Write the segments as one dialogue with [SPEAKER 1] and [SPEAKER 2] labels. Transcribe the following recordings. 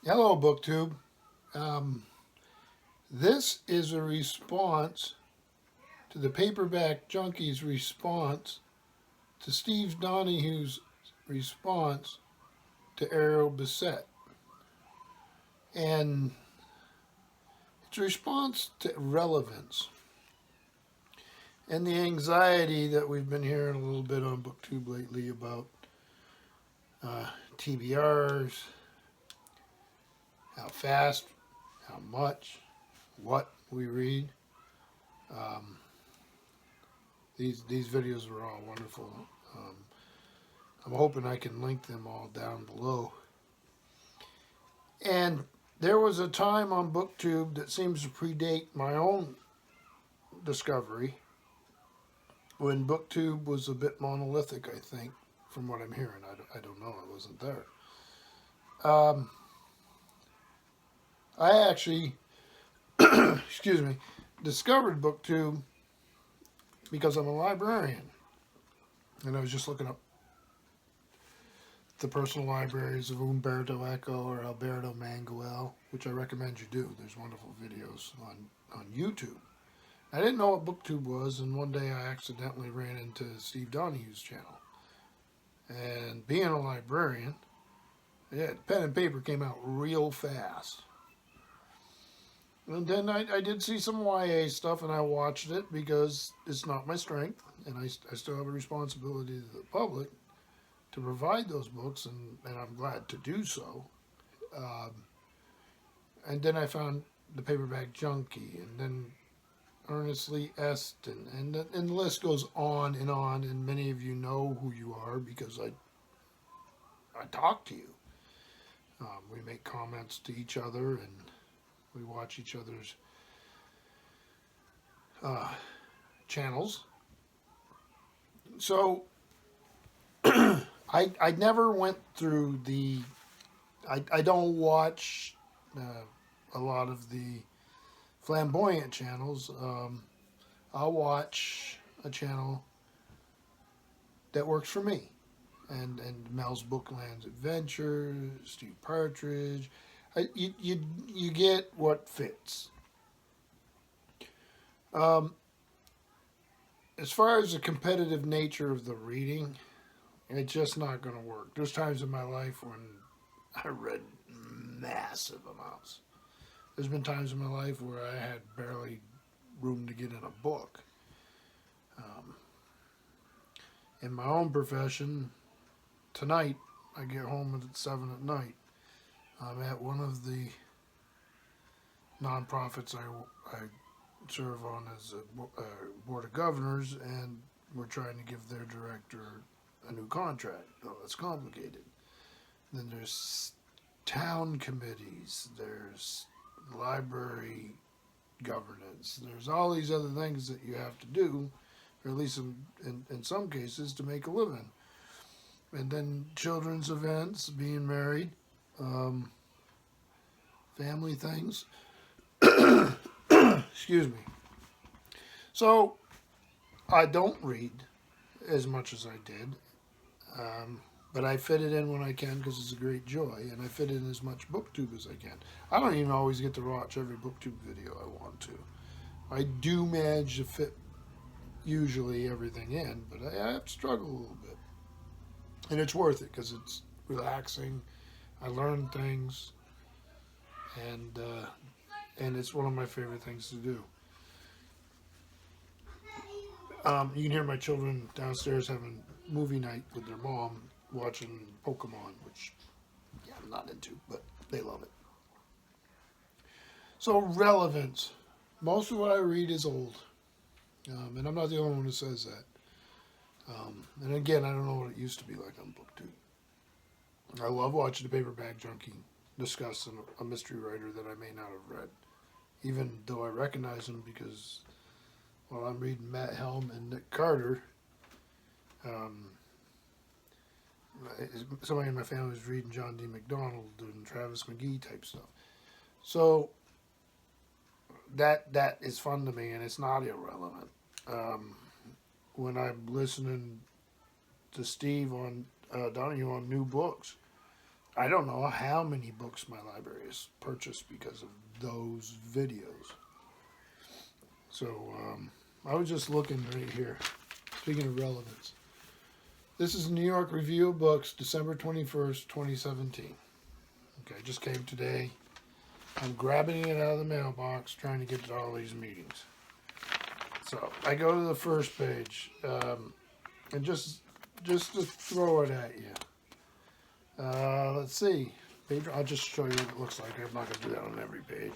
[SPEAKER 1] Hello, BookTube. Um, this is a response to the Paperback Junky's response to Steve Donahue's response to Ariel Bissett. And it's a response to relevance and the anxiety that we've been hearing a little bit on BookTube lately about TBRs, how fast, how much, what we read. Um, these videos are all wonderful. Um, I'm hoping I can link them all down below. And there was a time on BookTube that seems to predate my own discovery when BookTube was a bit monolithic, I think, from what I'm hearing. I don't know. I wasn't there. Um, I actually, excuse me, discovered BookTube because I'm a librarian. And I was just looking up the personal libraries of Umberto Eco or Alberto Manguel, which I recommend you do. There's wonderful videos on YouTube. I didn't know what BookTube was, and one day I accidentally ran into Steve Donahue's channel. And being a librarian, yeah, pen and paper came out real fast. And then I did see some YA stuff, and I watched it because it's not my strength, and I still have a responsibility to the public to provide those books, and I'm glad to do so. Um, and then I found the Paperback Junky, and then Earnestly Eston, and the list goes on, and many of you know who you are because I talk to you. We make comments to each other, and we watch each other's uh, channels. So I never went through the. I don't watch a lot of the flamboyant channels. I'll watch a channel that works for me. And Mel's Booklands Adventures, Steve Partridge. You get what fits. Um, as far as the competitive nature of the reading, it's just not going to work. There's times in my life when I read massive amounts. There's been times in my life where I had barely room to get in a book. Um, in my own profession, tonight I get home at 7 at night. I'm at one of the nonprofits I serve on as a board of governors, and we're trying to give their director a new contract. Oh, that's complicated. Then there's town committees, there's library governance, there's all these other things that you have to do, or at least in some cases, to make a living. And then children's events, being married, um, family things. Excuse me. So I don't read as much as I did, um, but I fit it in when I can because it's a great joy, and I fit in as much BookTube as I can. I don't even always get to watch every BookTube video I want to. I do manage to fit usually everything in, but I have to struggle a little bit. And it's worth it because it's relaxing. I learn things, and and it's one of my favorite things to do. You can hear my children downstairs having movie night with their mom watching Pokemon, which yeah, I'm not into, but they love it. So relevance. Most of what I read is old, and I'm not the only one who says that. And again, I don't know what it used to be like on BookTube. I love watching the Paperback Junky discuss a mystery writer that I may not have read, even though I recognize him because while I'm reading Matt Helm and Nick Carter, um, somebody in my family was reading John D. MacDonald and Travis McGee type stuff. So that is fun to me, and it's not irrelevant. When I'm listening to Steve on Donahue on new books, I don't know how many books my library has purchased because of those videos. So I was just looking right here. Speaking of relevance, this is New York Review of Books, December 21st, 2017. Okay, just came today. I'm grabbing it out of the mailbox, trying to get to all these meetings. So I go to the first page, and just to throw it at you. Let's see. I'll just show you what it looks like. I'm not going to do that on every page.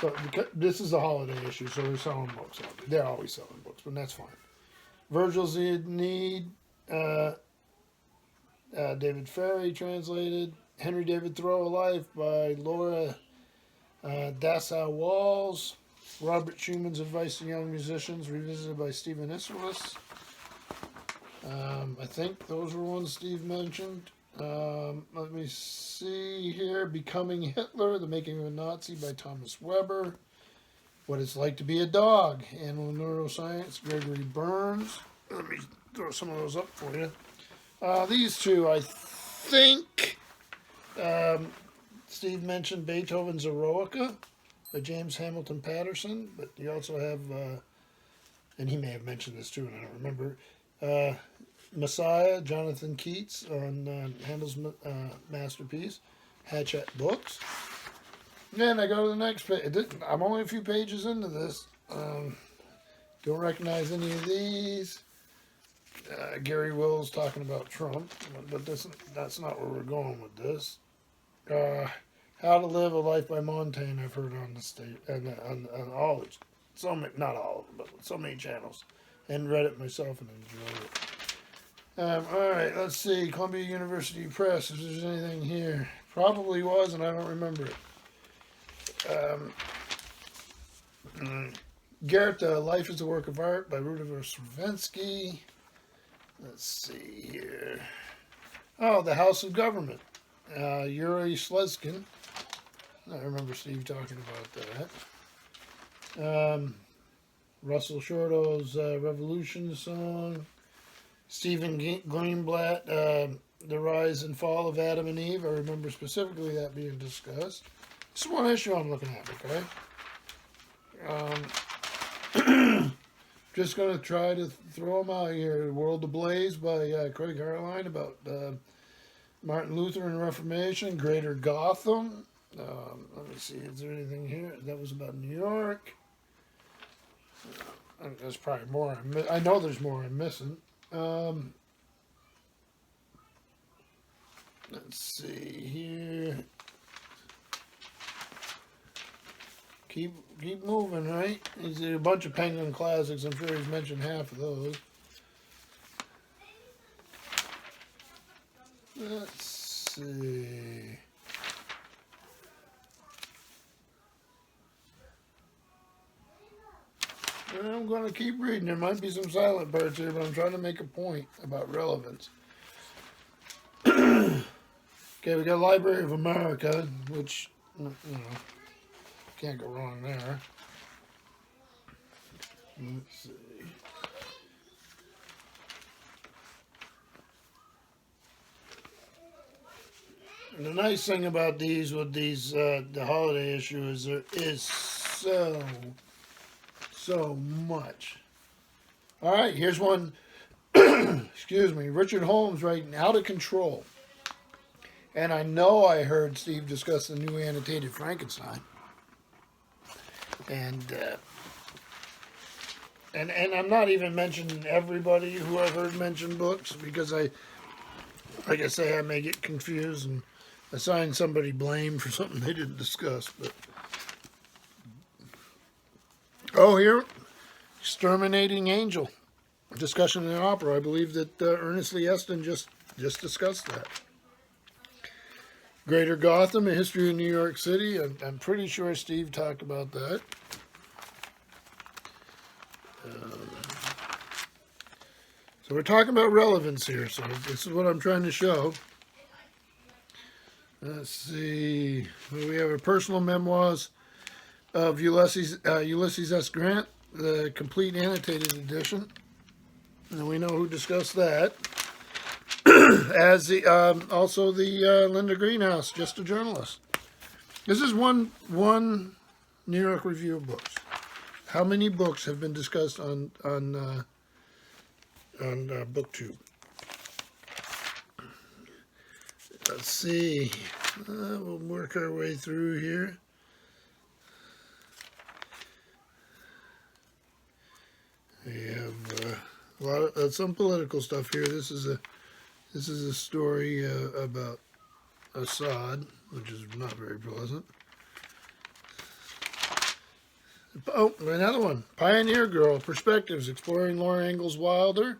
[SPEAKER 1] So this is a holiday issue, so they're selling books out there. They're always selling books, but that's fine. Virgil's Need, David Ferry translated. Henry David Thoreau, Life by Laura Dessau-Walls. Robert Schumann's Advice to Young Musicians, revisited by Stephen Isserlis. I think those were ones Steve mentioned. Let me see here. Becoming Hitler, The Making of a Nazi by Thomas Weber. What It's Like to Be a Dog, Animal Neuroscience, Gregory Burns. Let me throw some of those up for you. These two, I think, Steve mentioned Beethoven's Eroica by James Hamilton Patterson, but you also have, and he may have mentioned this too, and I don't remember, Messiah, Jonathan Keats on Handel's masterpiece, Hatchet Books. Then I go to the next page. I'm only a few pages into this. Don't recognize any of these. Gary Wills talking about Trump, but that's not where we're going with this. How to Live a Life by Montaigne, I've heard on the state and on all, so many, not all of them, but so many channels, and read it myself and enjoyed it. All right, let's see. Columbia University Press, if there's anything here. Probably was, and I don't remember it. Goethe, Life is a Work of Art by Rudiger Stravinsky. Let's see here. Oh, The House of Government. Yuri Slezkin. I remember Steve talking about that. Russell Shorto's Revolution Song. Stephen Greenblatt, The Rise and Fall of Adam and Eve. I remember specifically that being discussed. This is one issue I'm looking at, okay? Just going to try to throw them out here. World Ablaze by Craig Harline about Martin Luther and Reformation. Greater Gotham. Let me see, is there anything here? That was about New York. There's probably more. I know there's more I'm missing. Let's see here. Keep moving, right? There's a bunch of Penguin classics. I'm sure he's mentioned half of those. Let's see. I'm going to keep reading. There might be some silent parts here, but I'm trying to make a point about relevance. Okay, we got Library of America, which, you know, can't go wrong there. Let's see. And the nice thing about these, with these, the holiday issue, is there is so much. All right, here's one. Excuse me. Richard Holmes writing Out of Control. And I know I heard Steve discuss the new annotated Frankenstein. And I'm not even mentioning everybody who I've heard mention books, because like I say, I may get confused and assign somebody blame for something they didn't discuss. But oh, here, Exterminating Angel, discussion in the opera. I believe that Ernest Lee Eston just discussed that. Greater Gotham, A History of New York City. I'm pretty sure Steve talked about that. So we're talking about relevance here, so this is what I'm trying to show. Let's see. We have a personal memoirs of Ulysses S. Grant, the complete annotated edition. And we know who discussed that. As the also the Linda Greenhouse, just a journalist. This is one New York Review of Books. How many books have been discussed on BookTube? Let's see. We'll work our way through here. We have a lot of some political stuff here. This is a story about Assad, which is not very pleasant. Oh, another one. Pioneer Girl, Perspectives, Exploring Laura Ingalls Wilder.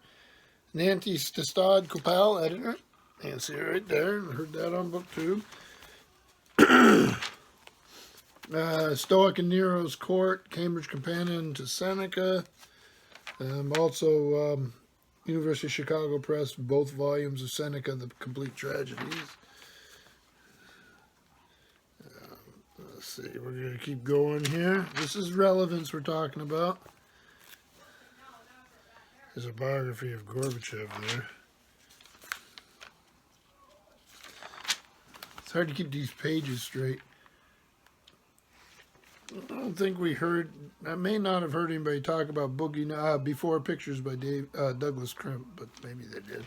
[SPEAKER 1] Nancy Stastad Kopal, editor. You can see it right there. I heard that on BookTube. Stoic and Nero's Court, Cambridge Companion to Seneca. Also, University of Chicago Press, both volumes of Seneca, The Complete Tragedies. Let's see, we're going to keep going here. This is Relevance we're talking about. There's a biography of Gorbachev there. It's hard to keep these pages straight. I don't think we heard, I may not have heard anybody talk about Boogie Before Pictures by Douglas Crimp, but maybe they did.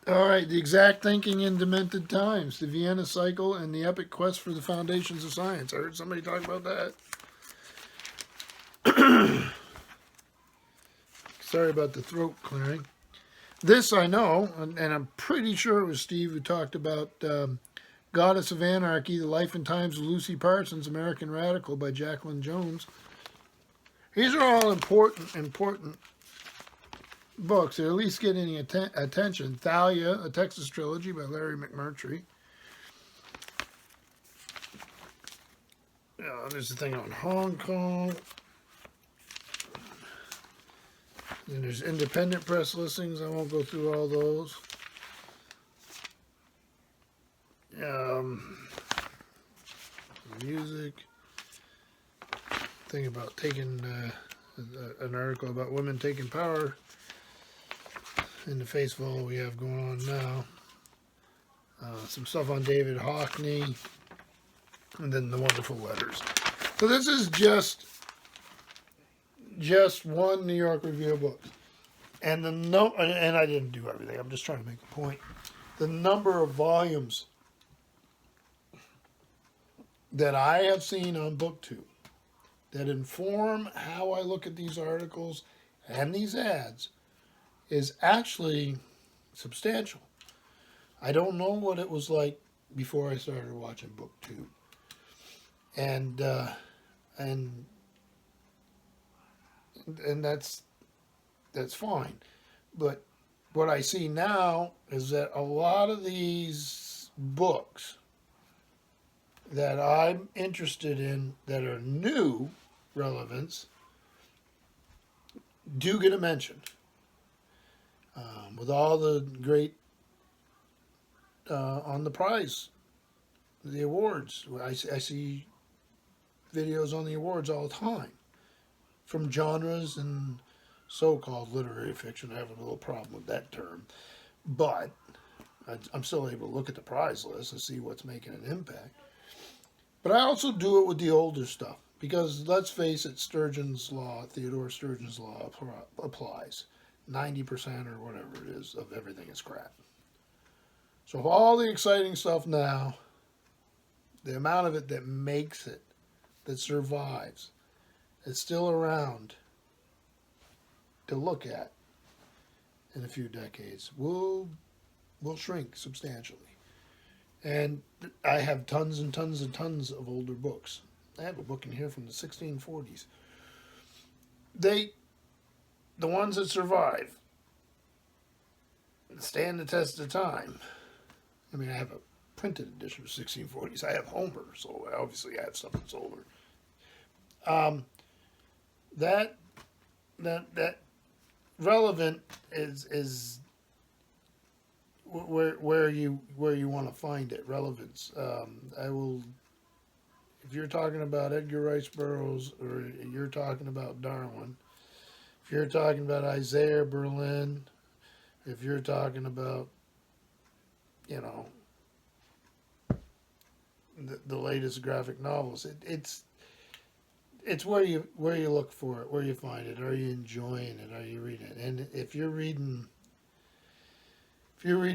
[SPEAKER 1] All right, The Exact Thinking in Demented Times, The Vienna Cycle, and The Epic Quest for the Foundations of Science. I heard somebody talk about that. Sorry about the throat clearing. This I know, and I'm pretty sure it was Steve who talked about Goddess of Anarchy, The Life and Times of Lucy Parsons, American Radical by Jacqueline Jones. These are all important books. They're at least getting attention. Thalia, A Texas Trilogy by Larry McMurtry. There's a thing on Hong Kong. And there's independent press listings. I won't go through all those. Music. Thing about taking an article about women taking power in the face of all we have going on now. Some stuff on David Hockney, and then the wonderful letters. So this is just one New York Review of Books, and and I didn't do everything. I'm just trying to make a point. The number of volumes that I have seen on BookTube that inform how I look at these articles and these ads is actually substantial. I don't know what it was like before I started watching BookTube, and that's fine. But what I see now is that a lot of these books that I'm interested in that are new relevance do get a mention. With all the great on the prize, the awards, I see videos on the awards all the time from genres and so-called literary fiction. I have a little problem with that term, but I'm still able to look at the prize list and see what's making an impact. But I also do it with the older stuff because, let's face it, Theodore Sturgeon's law applies. 90% or whatever it is of everything is crap. So if all the exciting stuff now, the amount of it that makes it, that survives, it's still around to look at in a few decades, will shrink substantially. And I have tons and tons and tons of older books. I have a book in here from the 1640s. The ones that survive stand the test of time. I mean, I have a printed edition of 1640s. I have Homer, so obviously I have stuff that's older. That relevant is where you want to find it. Relevance. I will. If you're talking about Edgar Rice Burroughs, or you're talking about Darwin, if you're talking about Isaiah Berlin, If you're talking about, you know, the latest graphic novels, it's where you look for it, where you find it. Are you enjoying it? Are you reading it? And if you're reading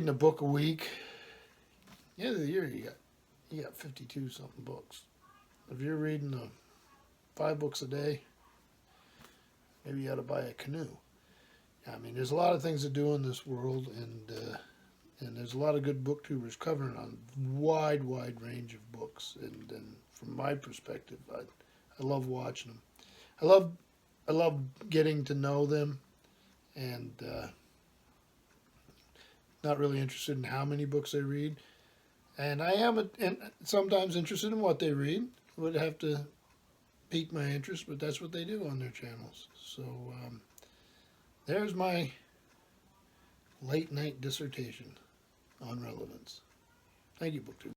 [SPEAKER 1] a book a week, the end of the year you got 52 something books. If you're reading 5 books a day, maybe you ought to buy a canoe. I mean, there's a lot of things to do in this world, and there's a lot of good booktubers covering a wide range of books. And from my perspective, I love watching them. I love getting to know them, and not really interested in how many books they read. And I am sometimes interested in what they read. Would have to pique my interest, but that's what they do on their channels. So there's my late night dissertation on relevance. Thank you, BookTube.